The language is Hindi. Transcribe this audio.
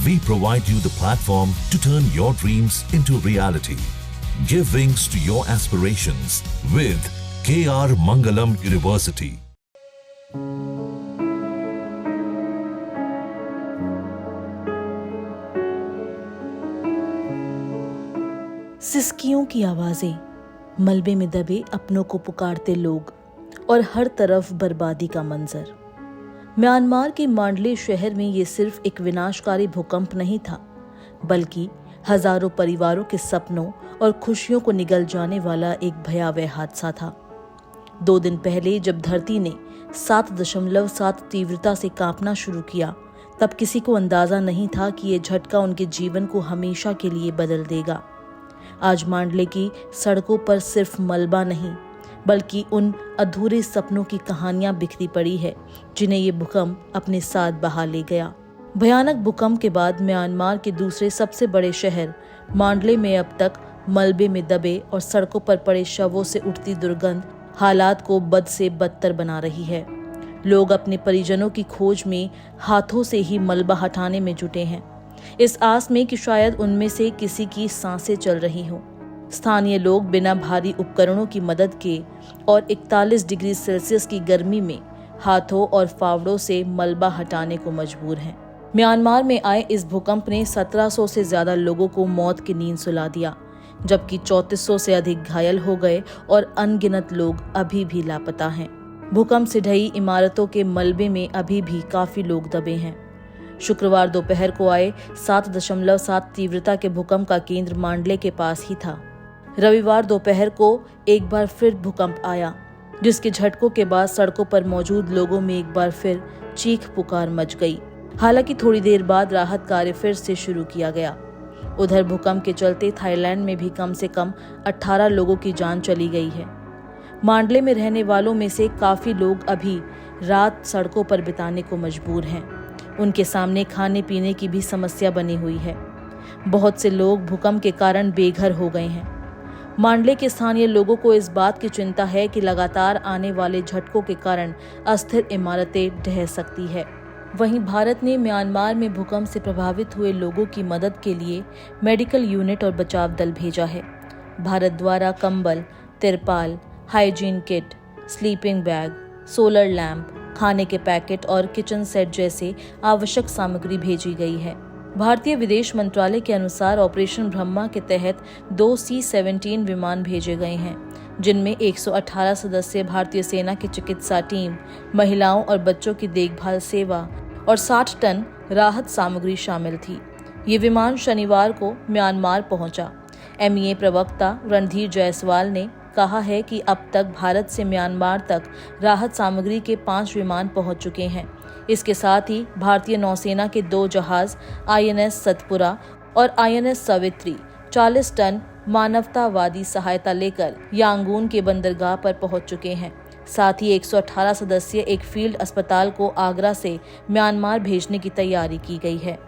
We provide you the platform to turn your dreams into reality. Give wings to your aspirations with KR Mangalam University. सिसकियों की आवाजें, मलबे में दबे अपनों को पुकारते लोग और हर तरफ बर्बादी का मंजर। म्यांमार के मांडले शहर में ये सिर्फ एक विनाशकारी भूकंप नहीं था, बल्कि हजारों परिवारों के सपनों और खुशियों को निगल जाने वाला एक भयावह हादसा था। 2 दिन पहले जब धरती ने 7.7 तीव्रता से कांपना शुरू किया, तब किसी को अंदाजा नहीं था कि ये झटका उनके जीवन को हमेशा के लिए बदल देगा। आज मांडले की सड़कों पर सिर्फ मलबा नहीं, बल्कि उन अधूरे सपनों की कहानियां बिखरी पड़ी है, जिन्हें ये भूकंप अपने साथ बहा ले गया। भयानक भूकंप के बाद म्यांमार के दूसरे सबसे बड़े शहर मांडले में अब तक मलबे में दबे और सड़कों पर पड़े शवों से उठती दुर्गंध हालात को बद से बदतर बना रही है। लोग अपने परिजनों की खोज में हाथों से ही मलबा हटाने में जुटे हैं, इस आस में कि शायद उनमें से किसी की सांसें चल रही हों। स्थानीय लोग बिना भारी उपकरणों की मदद के और 41 डिग्री सेल्सियस की गर्मी में हाथों और फावड़ों से मलबा हटाने को मजबूर हैं। म्यांमार में आए इस भूकंप ने 1700 से ज्यादा लोगों को मौत की नींद सुला दिया, जबकि 3400 से अधिक घायल हो गए और अनगिनत लोग अभी भी लापता हैं। भूकंप से ढही इमारतों के मलबे में अभी भी काफी लोग दबे हैं। शुक्रवार दोपहर को आए 7.7 तीव्रता के भूकंप का केंद्र मांडले के पास ही था। रविवार दोपहर को एक बार फिर भूकंप आया, जिसके झटकों के बाद सड़कों पर मौजूद लोगों में एक बार फिर चीख पुकार मच गई। हालांकि थोड़ी देर बाद राहत कार्य फिर से शुरू किया गया। उधर भूकंप के चलते थाईलैंड में भी कम से कम 18 लोगों की जान चली गई है। मांडले में रहने वालों में से काफी लोग अभी रात सड़कों पर बिताने को मजबूर हैं। उनके सामने खाने पीने की भी समस्या बनी हुई है। बहुत से लोग भूकंप के कारण बेघर हो गए हैं। मांडले के स्थानीय लोगों को इस बात की चिंता है कि लगातार आने वाले झटकों के कारण अस्थिर इमारतें ढह सकती है। वहीं भारत ने म्यांमार में भूकंप से प्रभावित हुए लोगों की मदद के लिए मेडिकल यूनिट और बचाव दल भेजा है। भारत द्वारा कंबल, तिरपाल, hygiene kit, sleeping bag, solar lamp, खाने के पैकेट और किचन सेट जैसे आवश्यक सामग्री भेजी गई है। भारतीय विदेश मंत्रालय के अनुसार ऑपरेशन ब्रह्मा के तहत 2 C-17 विमान भेजे गए हैं, जिनमें 118 सदस्य भारतीय सेना की चिकित्सा टीम, महिलाओं और बच्चों की देखभाल सेवा और 60 टन राहत सामग्री शामिल थी। ये विमान शनिवार को म्यांमार पहुंचा। MEA प्रवक्ता रणधीर जायसवाल ने कहा है कि अब तक भारत से म्यांमार तक राहत सामग्री के 5 विमान पहुंच चुके हैं। इसके साथ ही भारतीय नौसेना के 2 जहाज INS सतपुरा और INS सावित्री 40 टन मानवतावादी सहायता लेकर यांगून के बंदरगाह पर पहुंच चुके हैं। साथ ही 118 सदस्य एक फील्ड अस्पताल को आगरा से म्यांमार भेजने की तैयारी की गई है।